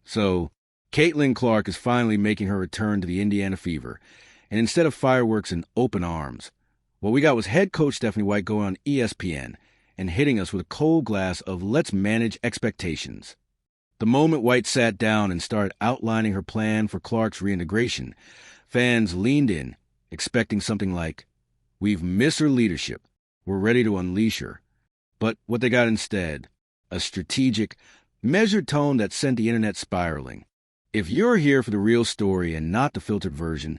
So, Caitlin Clark is finally making her return to the Indiana Fever, and instead of fireworks and open arms, what we got was head coach Stephanie White going on ESPN and hitting us with a cold glass of let's manage expectations. The moment White sat down and started outlining her plan for Clark's reintegration, fans leaned in, expecting something like, "We've missed her leadership. We're ready to unleash her." But what they got instead, a strategic, measured tone that sent the internet spiraling. If you're here for the real story and not the filtered version,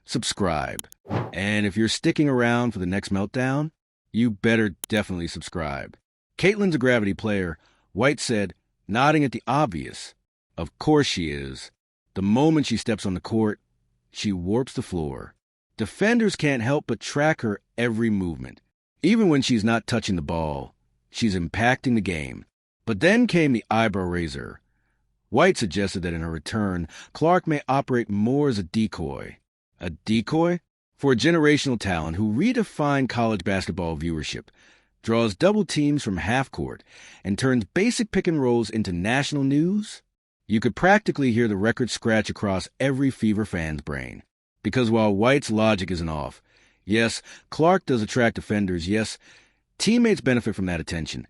subscribe. And if you're sticking around for the next meltdown, you better definitely subscribe. Caitlin's a gravity player, White said, nodding at the obvious. Of course she is. The moment she steps on the court, she warps the floor. Defenders can't help but track her every movement. Even when she's not touching the ball, she's impacting the game. But then came the eyebrow raiser. White suggested that in her return, Clark may operate more as a decoy. A decoy? For a generational talent who redefined college basketball viewership, draws double teams from half court, and turns basic pick and rolls into national news? You could practically hear the record scratch across every Fever fan's brain. Because while White's logic isn't off, yes, Clark does attract defenders, yes, teammates benefit from that attention,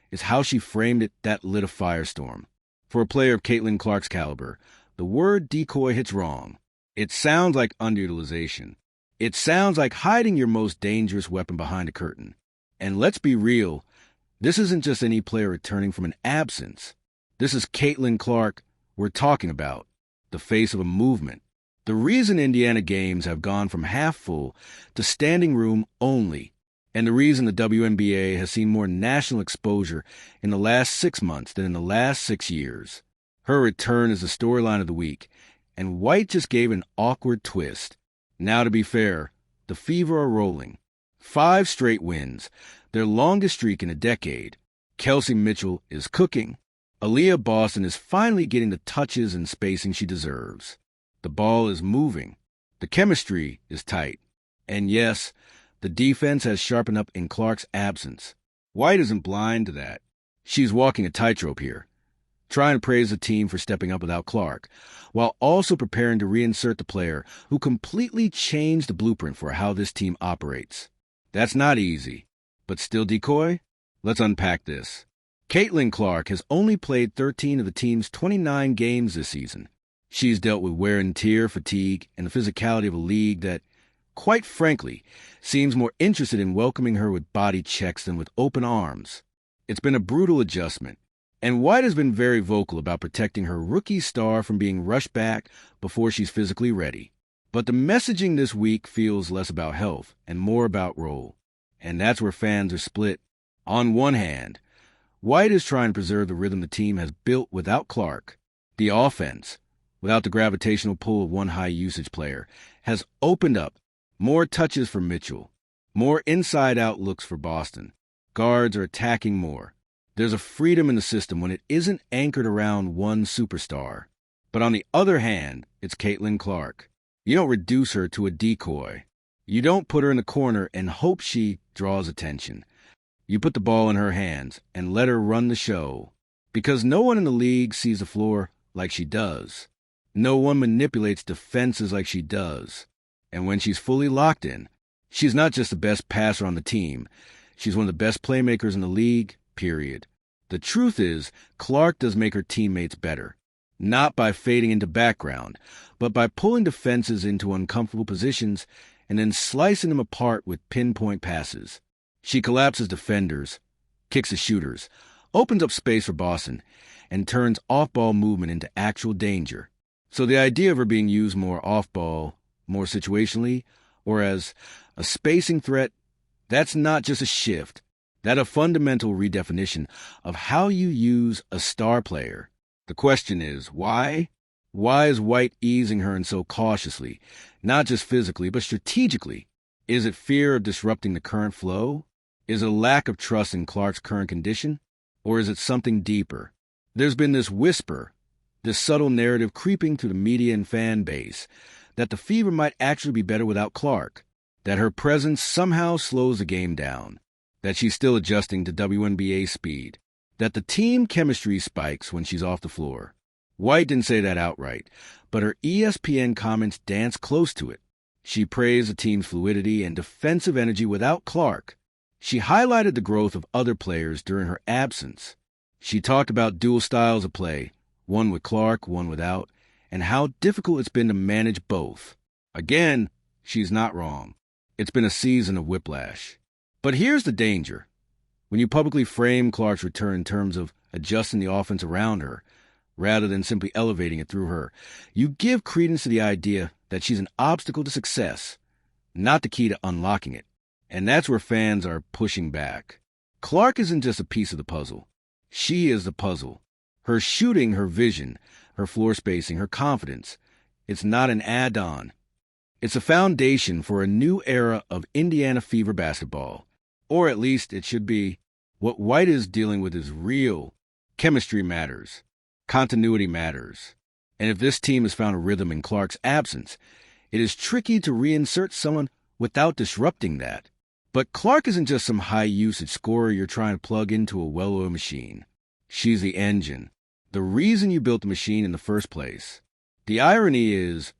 is how she framed it that lit a firestorm. For a player of Caitlin Clark's caliber, the word decoy hits wrong. It sounds like underutilization. It sounds like hiding your most dangerous weapon behind a curtain. And let's be real, this isn't just any player returning from an absence. This is Caitlin Clark we're talking about, the face of a movement. The reason Indiana games have gone from half full to standing room only, and the reason the WNBA has seen more national exposure in the last 6 months than in the last 6 years. Her return is the storyline of the week, and White just gave an awkward twist. Now, to be fair, the Fever are rolling. 5 straight wins, their longest streak in a decade. Kelsey Mitchell is cooking. Aaliyah Boston is finally getting the touches and spacing she deserves. The ball is moving. The chemistry is tight. And yes, the defense has sharpened up in Clark's absence. White isn't blind to that. She's walking a tightrope here, trying to praise the team for stepping up without Clark, while also preparing to reinsert the player who completely changed the blueprint for how this team operates. That's not easy, but still decoy? Let's unpack this. Caitlin Clark has only played 13 of the team's 29 games this season. She's dealt with wear and tear, fatigue, and the physicality of a league that, quite frankly, seems more interested in welcoming her with body checks than with open arms. It's been a brutal adjustment, and White has been very vocal about protecting her rookie star from being rushed back before she's physically ready. But the messaging this week feels less about health and more about role, and that's where fans are split. On one hand, White is trying to preserve the rhythm the team has built without Clark. The offense, without the gravitational pull of one high-usage player, has opened up. More touches for Mitchell. More inside-out looks for Boston. Guards are attacking more. There's a freedom in the system when it isn't anchored around one superstar. But on the other hand, it's Caitlin Clark. You don't reduce her to a decoy. You don't put her in the corner and hope she draws attention. You put the ball in her hands and let her run the show. Because no one in the league sees the floor like she does. No one manipulates defenses like she does. And when she's fully locked in, she's not just the best passer on the team. She's one of the best playmakers in the league, period. The truth is, Clark does make her teammates better. Not by fading into background, but by pulling defenses into uncomfortable positions and then slicing them apart with pinpoint passes. She collapses defenders, kicks the shooters, opens up space for Boston, and turns off-ball movement into actual danger. So the idea of her being used more off-ball, more situationally, or as a spacing threat, that's not just a shift. That's a fundamental redefinition of how you use a star player. The question is, why? Why is White easing her in so cautiously, not just physically, but strategically? Is it fear of disrupting the current flow? Is it a lack of trust in Clark's current condition? Or is it something deeper? There's been this whisper, this subtle narrative creeping through the media and fan base, that the Fever might actually be better without Clark, that her presence somehow slows the game down, that she's still adjusting to WNBA speed, that the team chemistry spikes when she's off the floor. White didn't say that outright, but her ESPN comments dance close to it. She praised the team's fluidity and defensive energy without Clark. She highlighted the growth of other players during her absence. She talked about dual styles of play, one with Clark, one without, and how difficult it's been to manage both. Again, she's not wrong. It's been a season of whiplash. But here's the danger. When you publicly frame Clark's return in terms of adjusting the offense around her, rather than simply elevating it through her, you give credence to the idea that she's an obstacle to success, not the key to unlocking it. And that's where fans are pushing back. Clark isn't just a piece of the puzzle. She is the puzzle. Her shooting, her vision, her floor spacing, her confidence. It's not an add-on. It's a foundation for a new era of Indiana Fever basketball. Or at least it should be. What White is dealing with is real. Chemistry matters. Continuity matters. And if this team has found a rhythm in Clark's absence, it is tricky to reinsert someone without disrupting that. But Clark isn't just some high-usage scorer you're trying to plug into a well-oiled machine. She's the engine, the reason you built the machine in the first place. The irony is,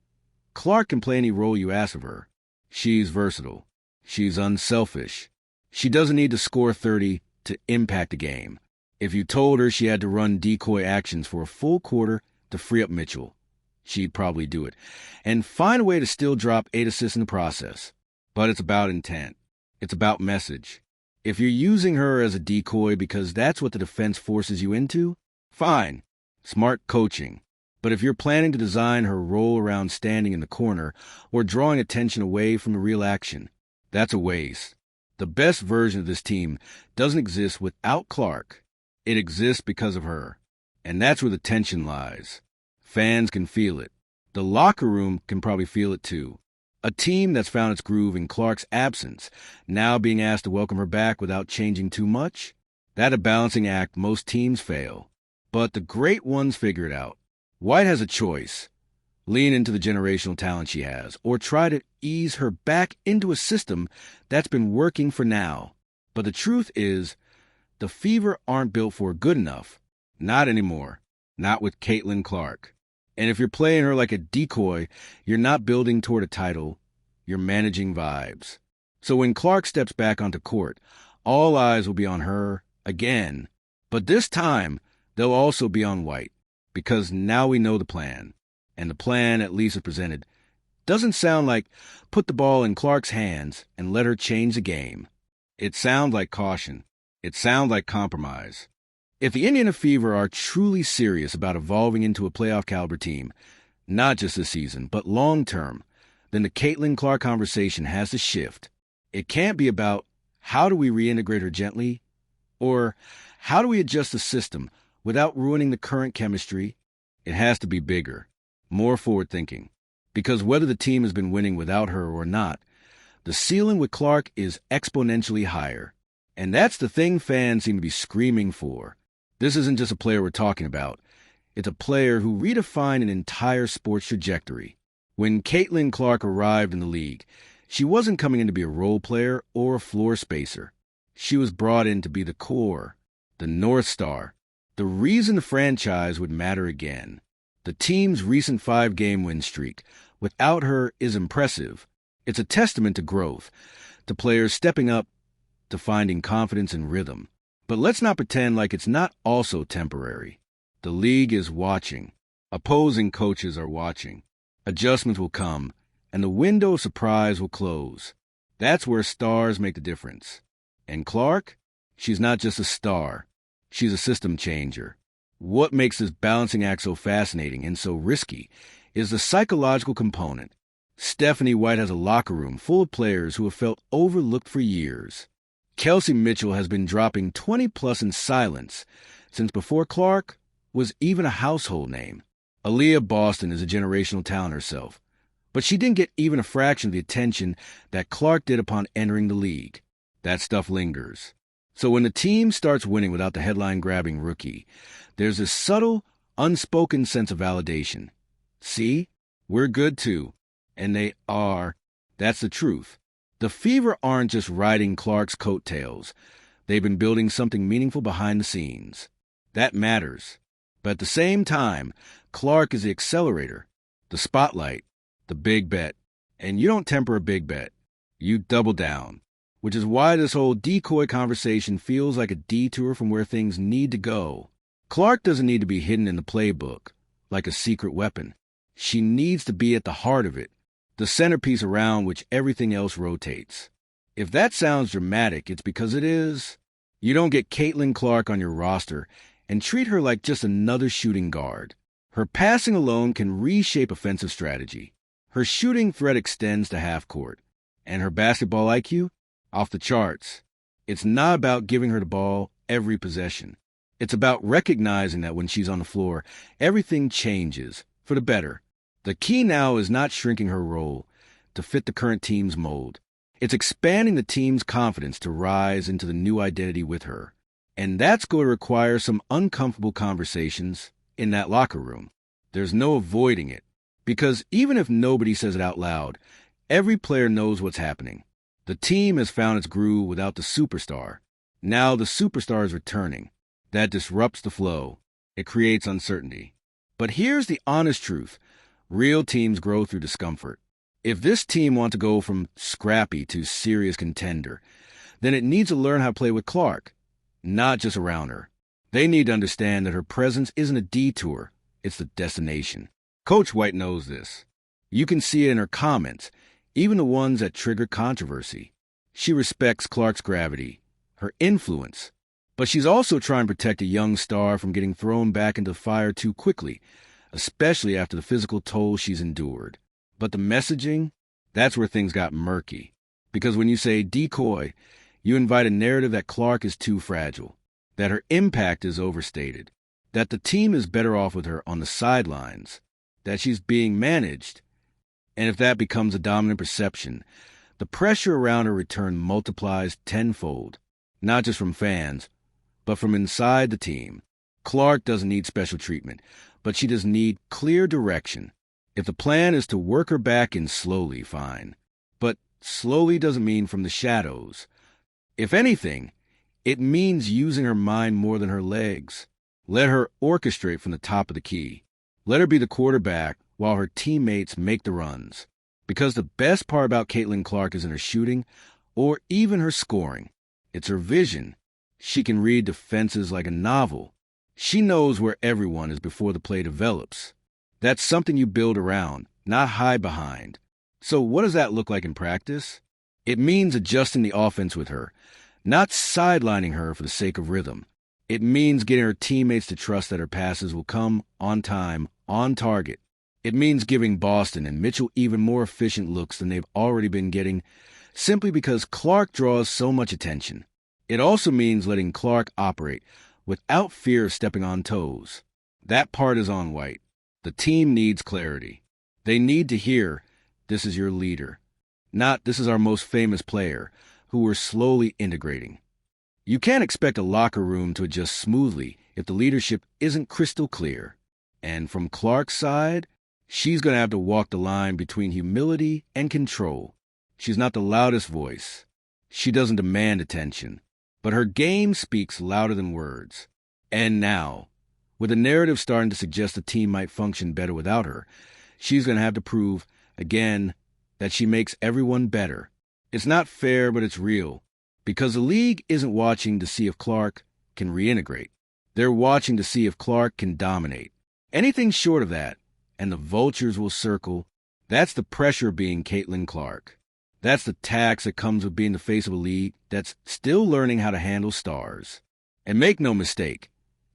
Clark can play any role you ask of her. She's versatile. She's unselfish. She doesn't need to score 30 to impact a game. If you told her she had to run decoy actions for a full quarter to free up Mitchell, she'd probably do it, and find a way to still drop 8 assists in the process. But it's about intent. It's about message. If you're using her as a decoy because that's what the defense forces you into, fine. Smart coaching. But if you're planning to design her role around standing in the corner or drawing attention away from the real action, that's a waste. The best version of this team doesn't exist without Clark. It exists because of her. And that's where the tension lies. Fans can feel it. The locker room can probably feel it too. A team that's found its groove in Clark's absence, now being asked to welcome her back without changing too much, that's a balancing act most teams fail. But the great ones figure it out. White has a choice. Lean into the generational talent she has, or try to ease her back into a system that's been working for now. But the truth is, the Fever aren't built for good enough. Not anymore. Not with Caitlin Clark. And if you're playing her like a decoy, you're not building toward a title, you're managing vibes. So when Clark steps back onto court, all eyes will be on her again. But this time, they'll also be on White, because now we know the plan. And the plan, at least as presented, doesn't sound like put the ball in Clark's hands and let her change the game. It sounds like caution. It sounds like compromise. If the Indiana Fever are truly serious about evolving into a playoff-caliber team, not just this season, but long-term, then the Caitlin Clark conversation has to shift. It can't be about how do we reintegrate her gently, or how do we adjust the system without ruining the current chemistry. It has to be bigger, more forward-thinking. Because whether the team has been winning without her or not, the ceiling with Clark is exponentially higher. And that's the thing fans seem to be screaming for. This isn't just a player we're talking about. It's a player who redefined an entire sports trajectory. When Caitlin Clark arrived in the league, she wasn't coming in to be a role player or a floor spacer. She was brought in to be the core, the North Star, the reason the franchise would matter again. The team's recent 5-game win streak, without her, is impressive. It's a testament to growth, to players stepping up, to finding confidence and rhythm. But let's not pretend like it's not also temporary. The league is watching. Opposing coaches are watching. Adjustments will come, and the window of surprise will close. That's where stars make the difference. And Clark? She's not just a star. She's a system changer. What makes this balancing act so fascinating and so risky is the psychological component. Stephanie White has a locker room full of players who have felt overlooked for years. Kelsey Mitchell has been dropping 20-plus in silence since before Clark was even a household name. Aaliyah Boston is a generational talent herself, but she didn't get even a fraction of the attention that Clark did upon entering the league. That stuff lingers. So when the team starts winning without the headline-grabbing rookie, there's this subtle, unspoken sense of validation. See? We're good too. And they are. That's the truth. The Fever aren't just riding Clark's coattails. They've been building something meaningful behind the scenes. That matters. But at the same time, Clark is the accelerator, the spotlight, the big bet. And you don't temper a big bet. You double down. Which is why this whole decoy conversation feels like a detour from where things need to go. Clark doesn't need to be hidden in the playbook, like a secret weapon. She needs to be at the heart of it, the centerpiece around which everything else rotates. If that sounds dramatic, it's because it is. You don't get Caitlin Clark on your roster and treat her like just another shooting guard. Her passing alone can reshape offensive strategy. Her shooting threat extends to half court. And her basketball IQ? Off the charts. It's not about giving her the ball every possession. It's about recognizing that when she's on the floor, everything changes for the better. The key now is not shrinking her role to fit the current team's mold. It's expanding the team's confidence to rise into the new identity with her. And that's going to require some uncomfortable conversations in that locker room. There's no avoiding it. Because even if nobody says it out loud, every player knows what's happening. The team has found its groove without the superstar. Now the superstar is returning. That disrupts the flow. It creates uncertainty. But here's the honest truth. Real teams grow through discomfort. If this team wants to go from scrappy to serious contender, then it needs to learn how to play with Clark, not just around her. They need to understand that her presence isn't a detour, it's the destination. Coach White knows this. You can see it in her comments, even the ones that trigger controversy. She respects Clark's gravity, her influence, but she's also trying to protect a young star from getting thrown back into the fire too quickly, especially after the physical toll she's endured. But the messaging, that's where things got murky. Because when you say decoy, you invite a narrative that Clark is too fragile, that her impact is overstated, that the team is better off with her on the sidelines, that she's being managed. And if that becomes a dominant perception, the pressure around her return multiplies tenfold, not just from fans, but from inside the team. Clark doesn't need special treatment, but she does need clear direction. If the plan is to work her back in slowly, fine. But slowly doesn't mean from the shadows. If anything, it means using her mind more than her legs. Let her orchestrate from the top of the key. Let her be the quarterback while her teammates make the runs. Because the best part about Caitlin Clark isn't her shooting or even her scoring. It's her vision. She can read defenses like a novel. She knows where everyone is before the play develops. That's something you build around, not hide behind. So what does that look like in practice? It means adjusting the offense with her, not sidelining her for the sake of rhythm. It means getting her teammates to trust that her passes will come on time, on target. It means giving Boston and Mitchell even more efficient looks than they've already been getting, simply because Clark draws so much attention. It also means letting Clark operate without fear of stepping on toes. That part is on White. The team needs clarity. They need to hear, this is your leader, not this is our most famous player, who we're slowly integrating. You can't expect a locker room to adjust smoothly if the leadership isn't crystal clear. And from Clark's side, she's going to have to walk the line between humility and control. She's not the loudest voice. She doesn't demand attention. But her game speaks louder than words. And now, with the narrative starting to suggest the team might function better without her, she's going to have to prove, again, that she makes everyone better. It's not fair, but it's real. Because the league isn't watching to see if Clark can reintegrate. They're watching to see if Clark can dominate. Anything short of that, and the vultures will circle. That's the pressure of being Caitlin Clark. That's the tax that comes with being the face of a league that's still learning how to handle stars. And make no mistake,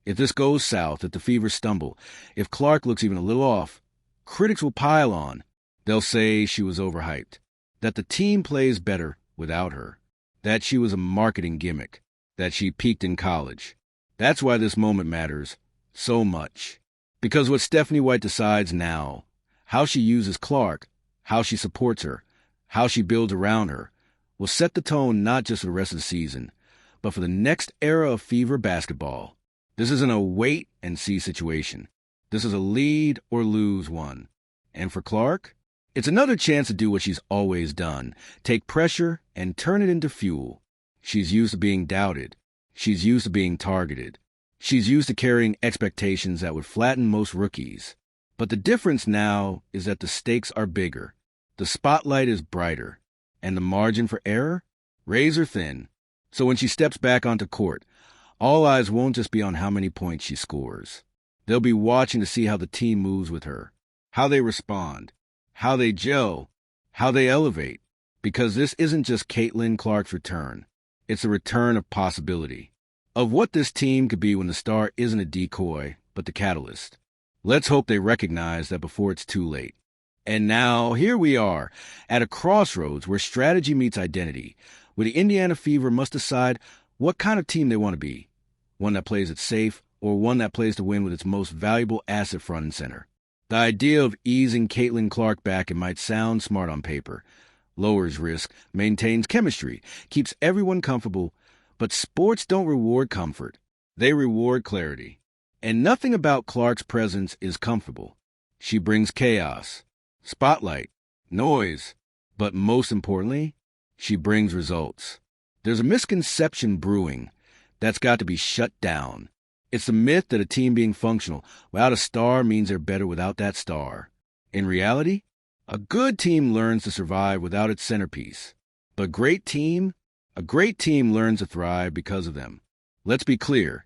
if this goes south, if the Fever stumble, if Clark looks even a little off, critics will pile on. They'll say she was overhyped, that the team plays better without her, that she was a marketing gimmick, that she peaked in college. That's why this moment matters so much. Because what Stephanie White decides now, how she uses Clark, how she supports her, how she builds around her, will set the tone not just for the rest of the season, but for the next era of Fever basketball. This isn't a wait-and-see situation. This is a lead or lose one. And for Clark, it's another chance to do what she's always done, take pressure and turn it into fuel. She's used to being doubted. She's used to being targeted. She's used to carrying expectations that would flatten most rookies. But the difference now is that the stakes are bigger, the spotlight is brighter, and the margin for error? Razor thin. So when she steps back onto court, all eyes won't just be on how many points she scores. They'll be watching to see how the team moves with her, how they respond, how they gel, how they elevate. Because this isn't just Caitlin Clark's return. It's a return of possibility, of what this team could be when the star isn't a decoy, but the catalyst. Let's hope they recognize that before it's too late. And now, here we are, at a crossroads where strategy meets identity, where the Indiana Fever must decide what kind of team they want to be. One that plays it safe, or one that plays to win with its most valuable asset front and center. The idea of easing Caitlin Clark back, it might sound smart on paper. Lowers risk, maintains chemistry, keeps everyone comfortable, but sports don't reward comfort. They reward clarity. And nothing about Clark's presence is comfortable. She brings chaos, spotlight, noise, but most importantly, she brings results. There's a misconception brewing that's got to be shut down. It's the myth that a team being functional without a star means they're better without that star. In reality, a good team learns to survive without its centerpiece. But a great team learns to thrive because of them. Let's be clear,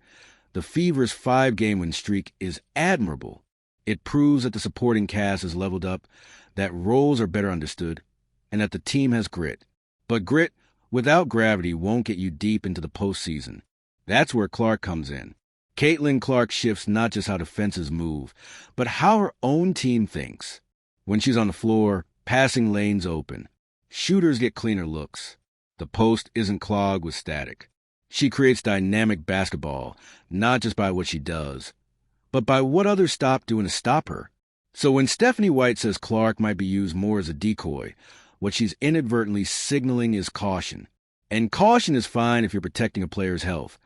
the Fever's 5-game win streak is admirable. It proves that the supporting cast is leveled up, that roles are better understood, and that the team has grit. But grit without gravity won't get you deep into the postseason. That's where Clark comes in. Caitlin Clark shifts not just how defenses move, but how her own team thinks. When she's on the floor, passing lanes open. Shooters get cleaner looks. The post isn't clogged with static. She creates dynamic basketball, not just by what she does, but by what others stop doing to stop her. So when Stephanie White says Clark might be used more as a decoy, what she's inadvertently signaling is caution. And caution is fine if you're protecting a player's health.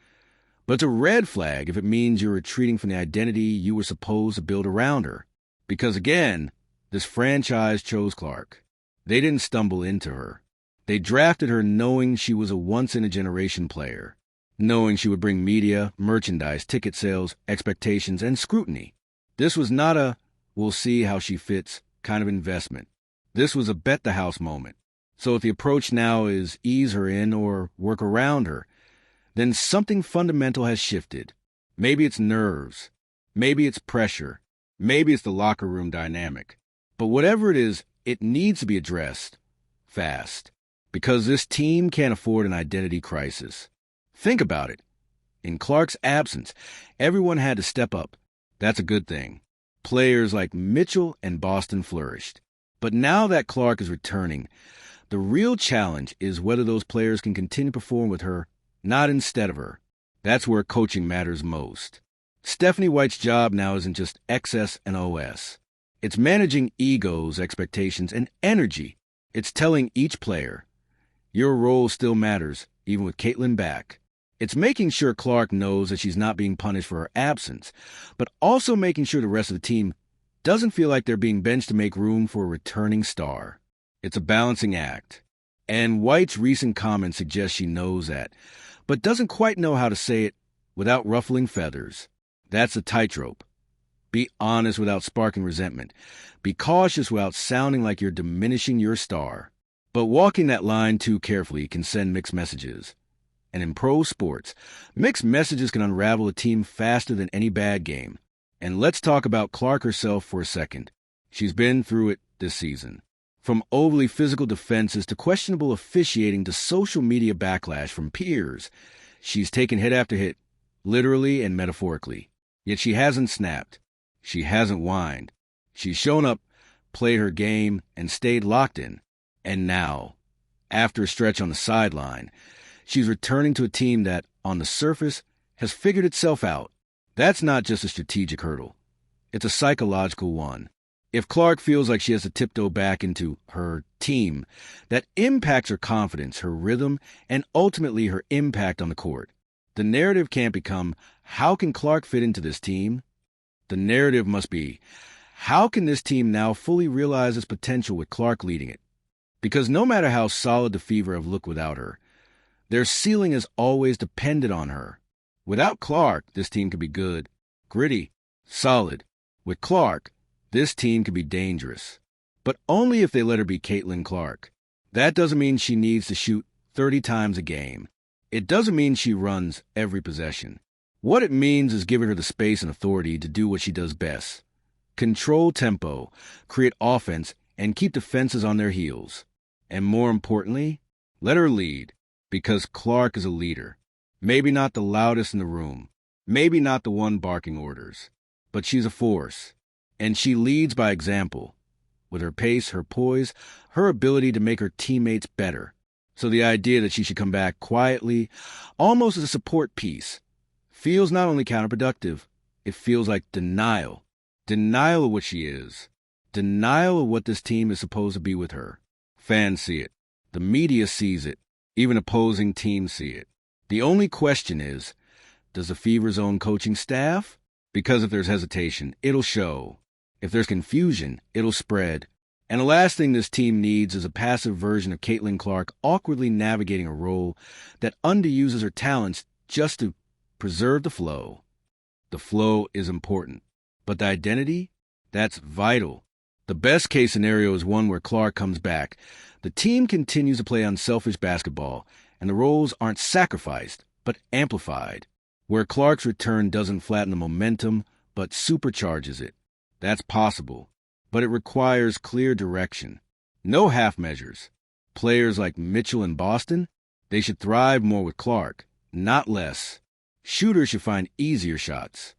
But it's a red flag if it means you're retreating from the identity you were supposed to build around her. Because again, this franchise chose Clark. They didn't stumble into her. They drafted her knowing she was a once-in-a-generation player, knowing she would bring media, merchandise, ticket sales, expectations, and scrutiny. This was not a, we'll see how she fits, kind of investment. This was a bet-the-house moment. So if the approach now is ease her in or work around her, then something fundamental has shifted. Maybe it's nerves. Maybe it's pressure. Maybe it's the locker room dynamic. But whatever it is, it needs to be addressed fast. Because this team can't afford an identity crisis. Think about it. In Clark's absence, everyone had to step up. That's a good thing. Players like Mitchell and Boston flourished. But now that Clark is returning, the real challenge is whether those players can continue to perform with her, not instead of her. That's where coaching matters most. Stephanie White's job now isn't just XS and OS. It's managing egos, expectations, and energy. It's telling each player, your role still matters, even with Caitlin back. It's making sure Clark knows that she's not being punished for her absence, but also making sure the rest of the team doesn't feel like they're being benched to make room for a returning star. It's a balancing act. And White's recent comments suggest she knows that, but doesn't quite know how to say it without ruffling feathers. That's a tightrope. Be honest without sparking resentment. Be cautious without sounding like you're diminishing your star. But walking that line too carefully can send mixed messages. And in pro sports, mixed messages can unravel a team faster than any bad game. And let's talk about Clark herself for a second. She's been through it this season. From overly physical defenses to questionable officiating to social media backlash from peers, she's taken hit after hit, literally and metaphorically. Yet she hasn't snapped. She hasn't whined. She's shown up, played her game, and stayed locked in. And now, after a stretch on the sideline, she's returning to a team that, on the surface, has figured itself out. That's not just a strategic hurdle. It's a psychological one. If Clark feels like she has to tiptoe back into her team, that impacts her confidence, her rhythm, and ultimately her impact on the court. The narrative can't become, how can Clark fit into this team? The narrative must be, how can this team now fully realize its potential with Clark leading it? Because no matter how solid the Fever have looked without her, their ceiling has always depended on her. Without Clark, this team could be good, gritty, solid. With Clark, this team could be dangerous. But only if they let her be Caitlin Clark. That doesn't mean she needs to shoot 30 times a game. It doesn't mean she runs every possession. What it means is giving her the space and authority to do what she does best. Control tempo, create offense, and keep defenses on their heels. And more importantly, let her lead, because Clark is a leader. Maybe not the loudest in the room, maybe not the one barking orders, but she's a force. And she leads by example, with her pace, her poise, her ability to make her teammates better. So the idea that she should come back quietly, almost as a support piece, feels not only counterproductive, it feels like denial. Denial of what she is. Denial of what this team is supposed to be with her. Fans see it. The media sees it. Even opposing teams see it. The only question is, does the Fever's own coaching staff? Because if there's hesitation, it'll show. If there's confusion, it'll spread. And the last thing this team needs is a passive version of Caitlin Clark awkwardly navigating a role that underuses her talents just to preserve the flow. The flow is important. But the identity? That's vital. The best case scenario is one where Clark comes back. The team continues to play unselfish basketball, and the roles aren't sacrificed, but amplified. Where Clark's return doesn't flatten the momentum, but supercharges it. That's possible, but it requires clear direction. No half measures. Players like Mitchell and Boston, they should thrive more with Clark, not less. Shooters should find easier shots.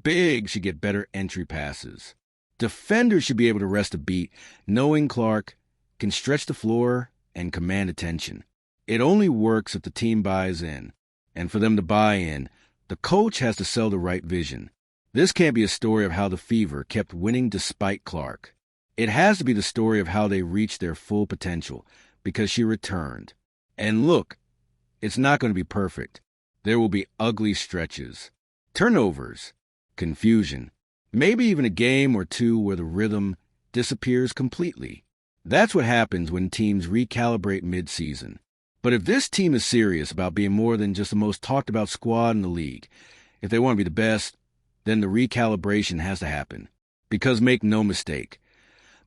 Bigs should get better entry passes. Defenders should be able to rest a beat, knowing Clark can stretch the floor and command attention. It only works if the team buys in. And for them to buy in, the coach has to sell the right vision. This can't be a story of how the Fever kept winning despite Clark. It has to be the story of how they reached their full potential, because she returned. And look, it's not going to be perfect. There will be ugly stretches, turnovers, confusion, maybe even a game or two where the rhythm disappears completely. That's what happens when teams recalibrate mid-season. But if this team is serious about being more than just the most talked about squad in the league, if they want to be the best, then the recalibration has to happen. Because make no mistake,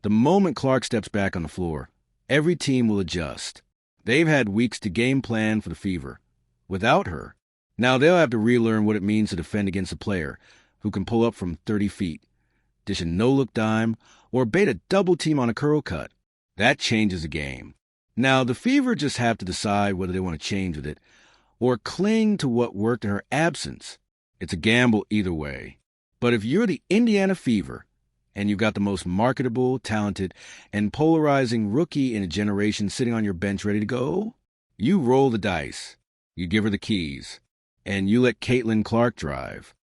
the moment Clark steps back on the floor, every team will adjust. They've had weeks to game plan for the Fever. Without her, now they'll have to relearn what it means to defend against a player who can pull up from 30 feet, dish a no-look dime, or bait a double team on a curl cut. That changes the game. Now, the Fever just have to decide whether they want to change with it or cling to what worked in her absence. It's a gamble either way. But if you're the Indiana Fever and you've got the most marketable, talented, and polarizing rookie in a generation sitting on your bench ready to go, you roll the dice, you give her the keys, and you let Caitlin Clark drive.